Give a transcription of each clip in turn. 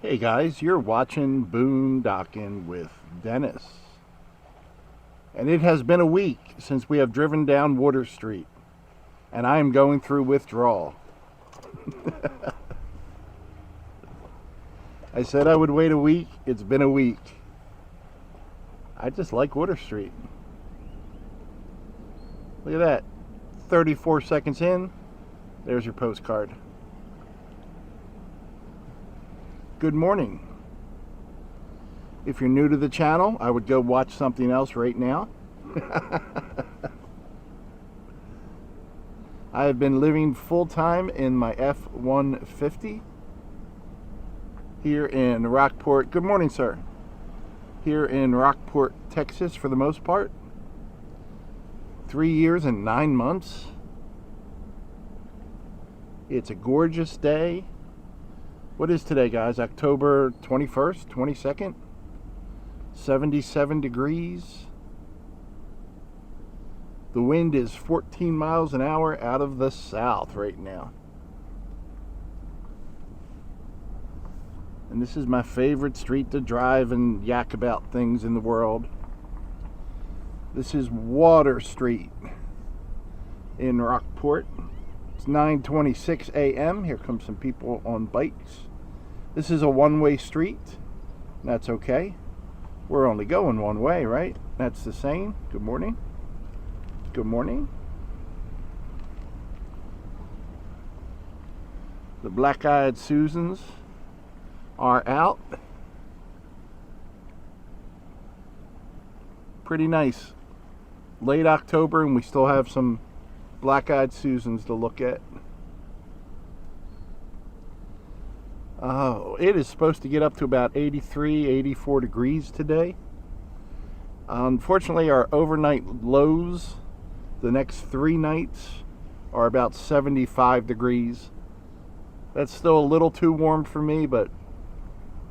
Hey guys, you're watching Boondocking with Dennis. And it has been a week since we have driven down Water Street. And I am going through withdrawal. I said I would wait a week. It's been a week. I just like Water Street. Look at that. 34 seconds in. There's your postcard. Good morning. If you're new to the channel, I would go watch something else right now. I have been living full-time in my F-150 here in Rockport. Good morning, sir. Here in Rockport, Texas, for the most part. 3 years and 9 months. It's a gorgeous day. What is today, guys? October 21st, 22nd? 77 degrees. The wind is 14 miles an hour out of the south right now. And this is my favorite street to drive and yak about things in the world. This is Water Street in Rockport. It's 9:26 a.m. Here come some people on bikes. This is a one-way street. That's okay. We're only going one way, right? That's the same. Good morning. Good morning. The black-eyed Susans are out. Pretty nice. Late October and we still have some black-eyed Susans to look at. Oh, it is supposed to get up to about 83, 84 degrees today. Unfortunately, our overnight lows the next 3 nights are about 75 degrees. That's still a little too warm for me, but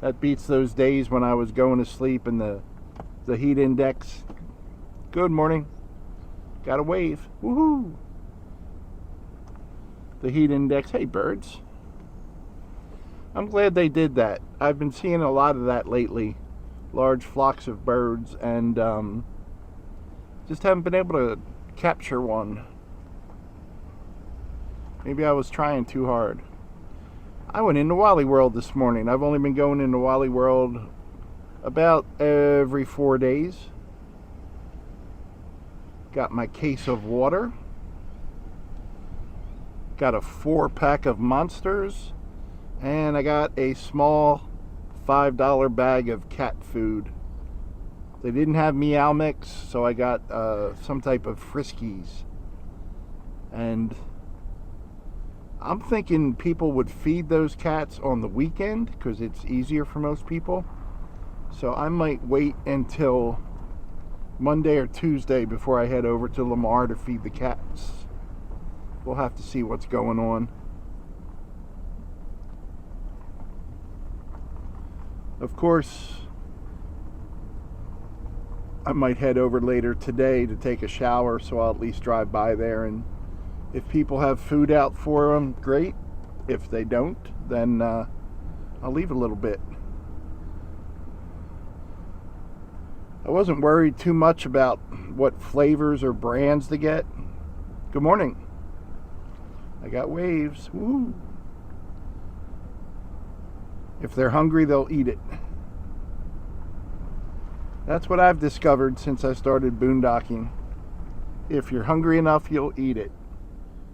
that beats those days when I was going to sleep and the heat index. Good morning. Got a wave. Woohoo! The heat index. Hey, birds. I'm glad they did that. I've been seeing a lot of that lately. Large flocks of birds, and just haven't been able to capture one. Maybe I was trying too hard. I went into Wally World this morning. I've only been going into Wally World about every 4 days. Got my case of water. Got a 4-pack of Monsters. And I got a small $5 bag of cat food. They didn't have Meow Mix, so I got some type of Friskies. And I'm thinking people would feed those cats on the weekend because it's easier for most people. So I might wait until Monday or Tuesday before I head over to Lamar to feed the cats. We'll have to see what's going on. Of course, I might head over later today to take a shower, so I'll at least drive by there, and if people have food out for them, great. If they don't, then I'll leave a little bit. I wasn't worried too much about what flavors or brands to get. Good morning. I got waves. Woo! If they're hungry, they'll eat it. That's what I've discovered since I started boondocking. If you're hungry enough, you'll eat it.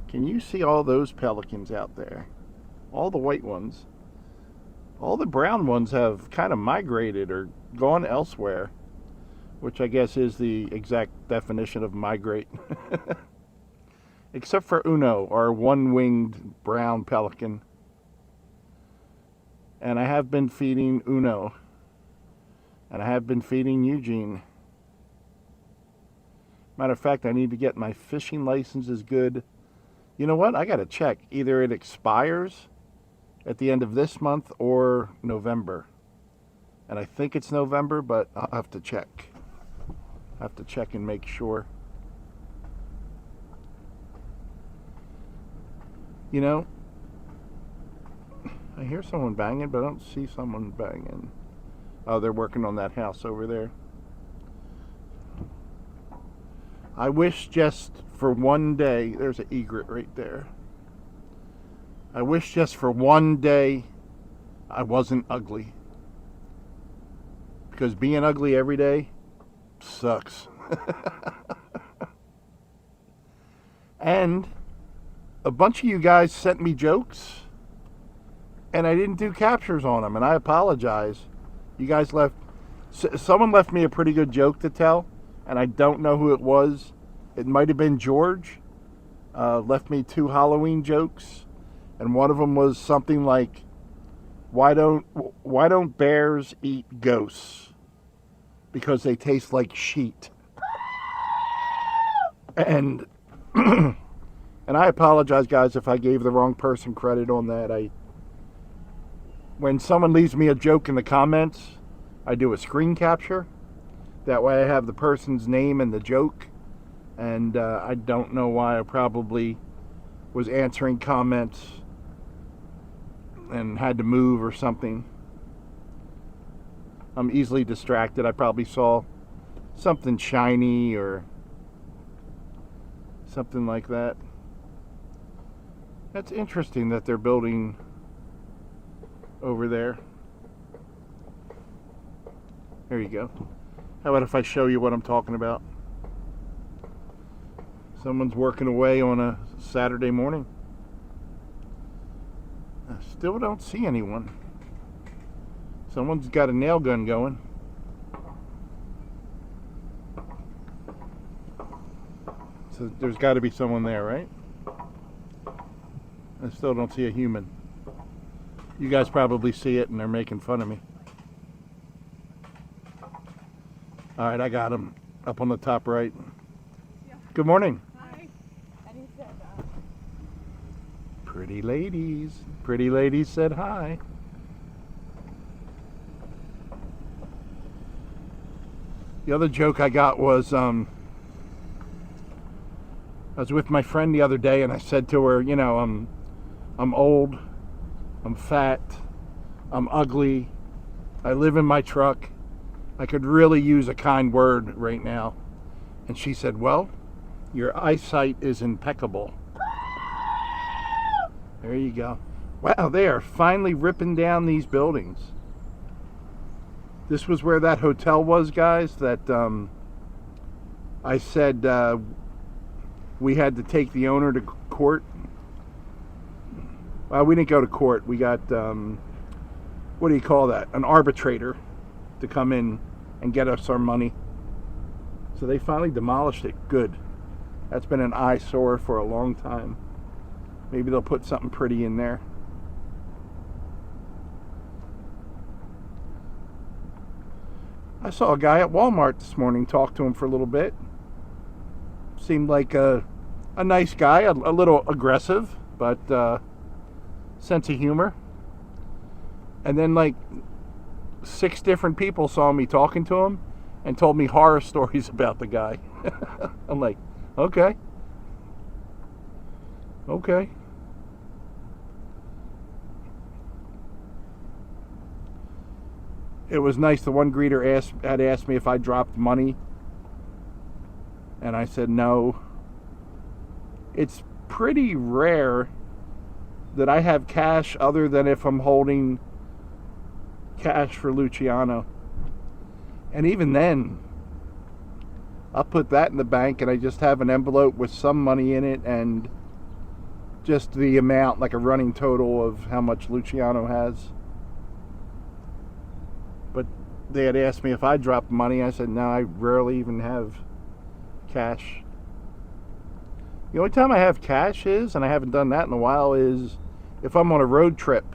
Can you see all those pelicans out there? All the white ones. All the brown ones have kind of migrated or gone elsewhere, which I guess is the exact definition of migrate. Except for Uno, our one-winged brown pelican. And I have been feeding Uno. And I have been feeding Eugene. Matter of fact, I need to get my fishing license is good. You know what? I got to check. Either it expires at the end of this month or November. And I think it's November, but I'll have to check. I have to check and make sure. You know, I hear someone banging, but I don't see someone banging. Oh, they're working on that house over there. I wish just for one day, there's an egret right there. I wish just for one day I wasn't ugly. Because being ugly every day sucks. And a bunch of you guys sent me jokes and I didn't do captures on them, and I apologize. You guys someone left me a pretty good joke to tell, and I don't know who it was. It might have been George. Left me 2 Halloween jokes, and one of them was something like, why don't bears eat ghosts? Because they taste like sheet. And and I apologize, guys, if I gave the wrong person credit on that. When someone leaves me a joke in the comments, I do a screen capture. That way I have the person's name and the joke. And I don't know why. I probably was answering comments and had to move or something. I'm easily distracted. I probably saw something shiny or something like that. That's interesting that they're building over there. There you go. How about if I show you what I'm talking about? Someone's working away on a Saturday morning. I still don't see anyone. Someone's got a nail gun going. So there's got to be someone there, right? I still don't see a human. You guys probably see it and they're making fun of me. All right, I got him up on the top right. Yeah. Good morning. Hi. And he said, Pretty ladies. Pretty ladies said hi. The other joke I got was, I was with my friend the other day and I said to her, you know, I'm old, I'm fat, I'm ugly, I live in my truck. I could really use a kind word right now. And she said, well, your eyesight is impeccable. There you go. Wow, they are finally ripping down these buildings. This was where that hotel was, guys, that I said we had to take the owner to court. Well, we didn't go to court. We got, what do you call that? An arbitrator to come in and get us our money. So they finally demolished it. Good. That's been an eyesore for a long time. Maybe they'll put something pretty in there. I saw a guy at Walmart this morning, talked to him for a little bit. Seemed like a nice guy, a little aggressive, but sense of humor. And then like 6 different people saw me talking to him and told me horror stories about the guy. I'm like, okay. It was nice. The one greeter had asked me if I dropped money, and I said no. It's pretty rare that I have cash other than if I'm holding cash for Luciano. And even then, I'll put that in the bank and I just have an envelope with some money in it and just the amount, like a running total of how much Luciano has. But they had asked me if I dropped money. I said no, I rarely even have cash. The only time I have cash is, and I haven't done that in a while, is if I'm on a road trip.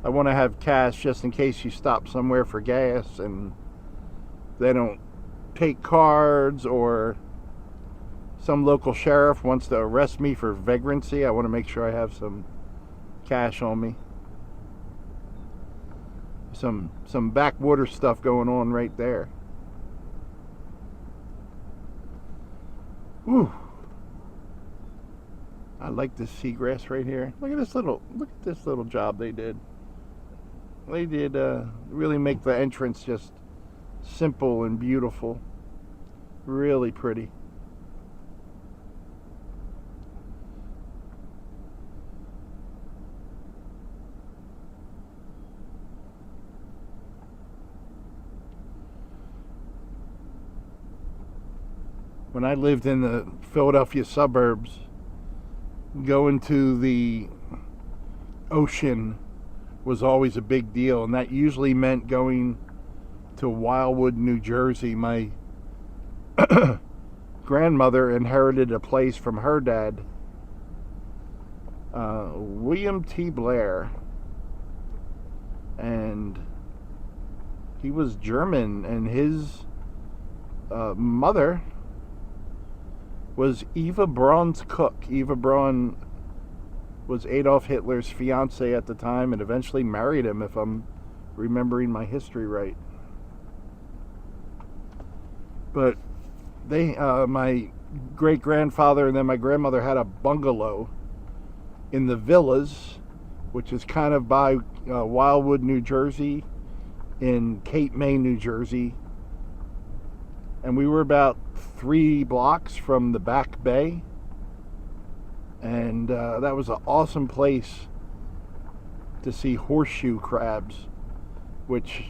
I want to have cash just in case you stop somewhere for gas and they don't take cards, or some local sheriff wants to arrest me for vagrancy. I want to make sure I have some cash on me. Some backwater stuff going on right there. Whew. I like this seagrass right here. Look at this little job they did. They did really make the entrance just simple and beautiful. Really pretty. When I lived in the Philadelphia suburbs, going to the ocean was always a big deal, and that usually meant going to Wildwood, New Jersey. My grandmother inherited a place from her dad, William T. Blair, and he was German, and his mother was Eva Braun's cook. Eva Braun was Adolf Hitler's fiance at the time and eventually married him, if I'm remembering my history right. But they, my great-grandfather and then my grandmother had a bungalow in the Villas, which is kind of by Wildwood, New Jersey, in Cape May, New Jersey. And we were about 3 blocks from the Back Bay. And that was an awesome place to see horseshoe crabs, which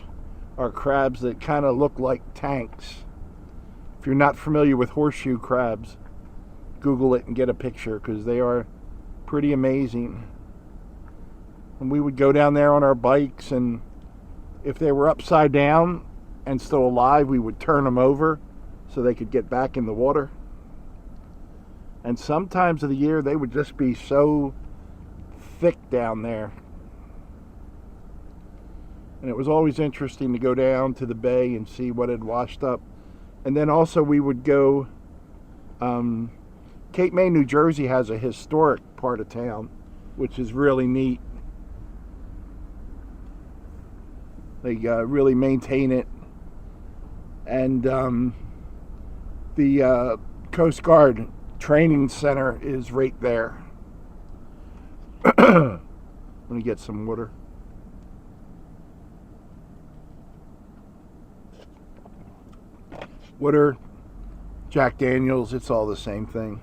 are crabs that kind of look like tanks. If you're not familiar with horseshoe crabs, Google it and get a picture, because they are pretty amazing. And we would go down there on our bikes, and if they were upside down and still alive, we would turn them over so they could get back in the water. And sometimes of the year they would just be so thick down there. And it was always interesting to go down to the bay and see what had washed up. And then also we would go, Cape May, New Jersey has a historic part of town, which is really neat. They really maintain it. And the Coast Guard training center is right there. Let me get some water. Water, Jack Daniels, it's all the same thing.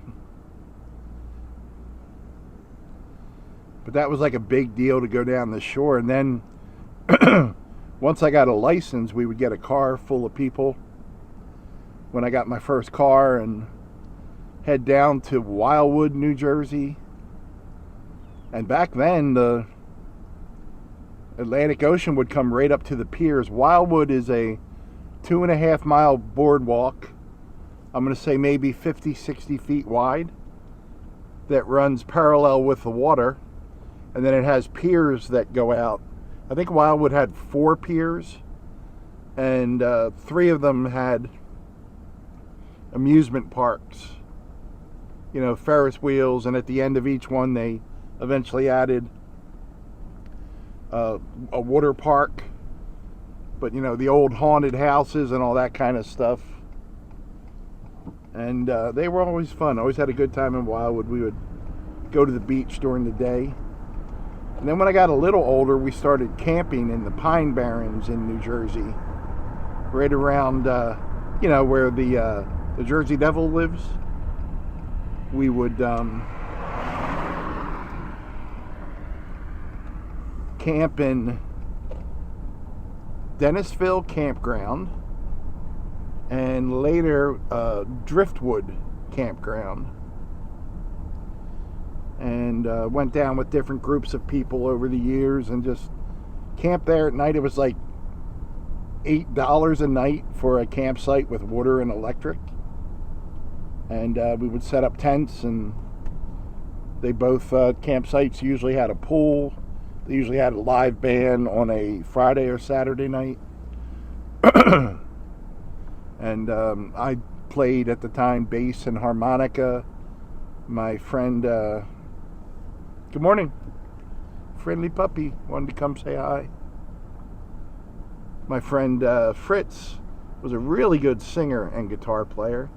But that was like a big deal to go down the shore. And then once I got a license, we would get a car full of people when I got my first car and head down to Wildwood, New Jersey. And back then, the Atlantic Ocean would come right up to the piers. Wildwood is a 2.5 mile boardwalk. I'm going to say maybe 50, 60 feet wide, that runs parallel with the water. And then it has piers that go out. I think Wildwood had 4 piers, and 3 of them had amusement parks, you know, Ferris wheels, and at the end of each one they eventually added a water park. But you know, the old haunted houses and all that kind of stuff. And they were always fun. Always had a good time in Wildwood. We would go to the beach during the day. And then when I got a little older, we started camping in the Pine Barrens in New Jersey, right around you know, where the Jersey Devil lives. We would camp in Dennisville Campground, and later Driftwood Campground. And went down with different groups of people over the years and just camped there at night. It was like $8 a night for a campsite with water and electric. And we would set up tents, and they both campsites usually had a pool. They usually had a live band on a Friday or Saturday night. And I played at the time bass and harmonica. My friend, good morning, friendly puppy, wanted to come say hi. My friend Fritz was a really good singer and guitar player.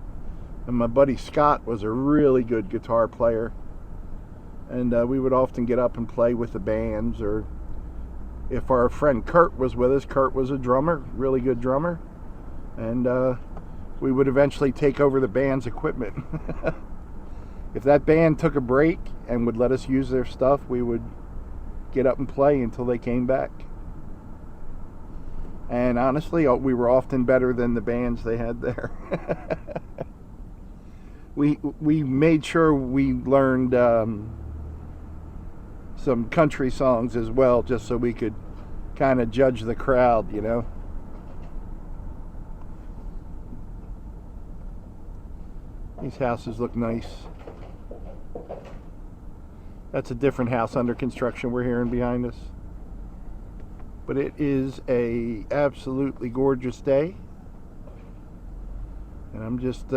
And my buddy Scott was a really good guitar player. And we would often get up and play with the bands, or if our friend Kurt was with us. Kurt was a drummer, really good drummer, and we would eventually take over the band's equipment. If that band took a break and would let us use their stuff, we would get up and play until they came back. And honestly, we were often better than the bands they had there. We made sure we learned some country songs as well, just so we could kind of judge the crowd, you know. These houses look nice. That's a different house under construction we're hearing behind us. But it is a absolutely gorgeous day. And I'm just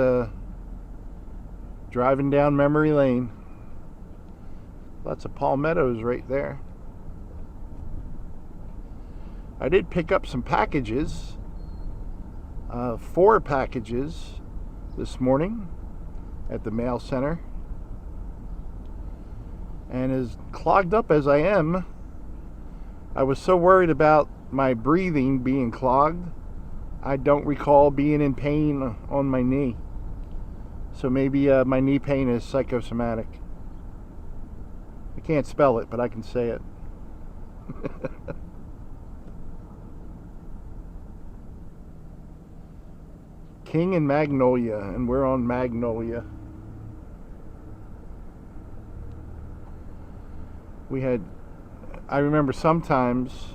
driving down memory lane. Lots of palmettos right there. I did pick up some packages. 4 packages this morning at the mail center. And as clogged up as I am, I was so worried about my breathing being clogged, I don't recall being in pain on my knee. So maybe my knee pain is psychosomatic. I can't spell it, but I can say it. King and Magnolia, and we're on Magnolia. I remember sometimes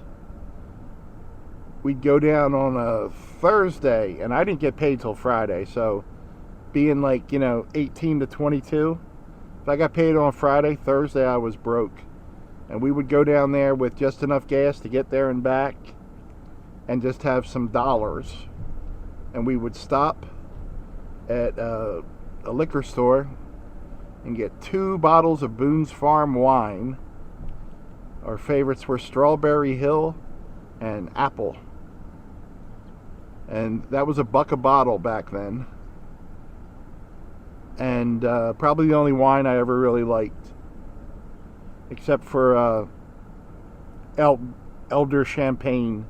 we'd go down on a Thursday, and I didn't get paid till Friday, so being like, 18 to 22, if I got paid on Friday, Thursday I was broke. And we would go down there with just enough gas to get there and back, and just have some dollars. And we would stop at a liquor store and get 2 bottles of Boone's Farm wine. Our favorites were Strawberry Hill and Apple. And that was $1 a bottle back then. And probably the only wine I ever really liked. Except for Elder Champagne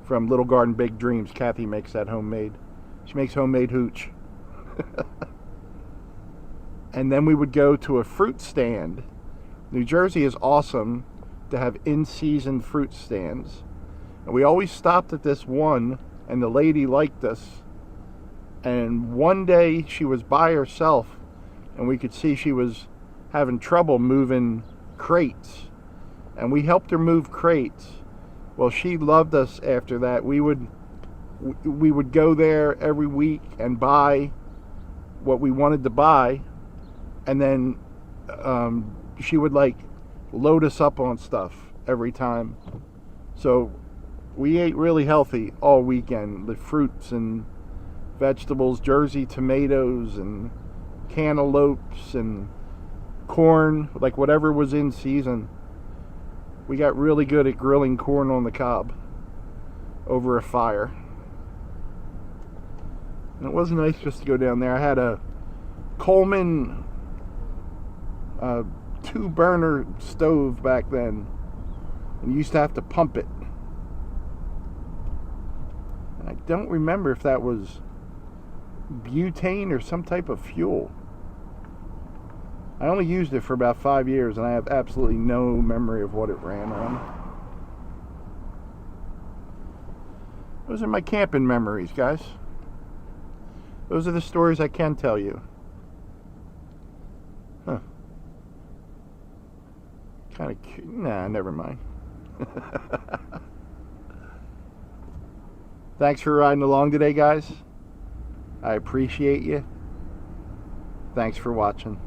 from Little Garden Big Dreams. Kathy makes that homemade. She makes homemade hooch. And then we would go to a fruit stand. New Jersey is awesome to have in-season fruit stands. And we always stopped at this one, and the lady liked us. And one day she was by herself, and we could see she was having trouble moving crates. And we helped her move crates. Well, she loved us after that. We would go there every week and buy what we wanted to buy, and then she would load us up on stuff every time. So we ate really healthy all weekend. The fruits and vegetables, Jersey tomatoes and cantaloupes and corn, whatever was in season. We got really good at grilling corn on the cob over a fire. And it was nice just to go down there. I had a Coleman 2-burner stove back then, and you used to have to pump it. And I don't remember if that was butane or some type of fuel. I only used it for about 5 years, and I have absolutely no memory of what it ran on. Those are my camping memories, guys. Those are the stories I can tell you. Huh. Kind of cute. Nah, never mind. Thanks for riding along today, guys. I appreciate you. Thanks for watching.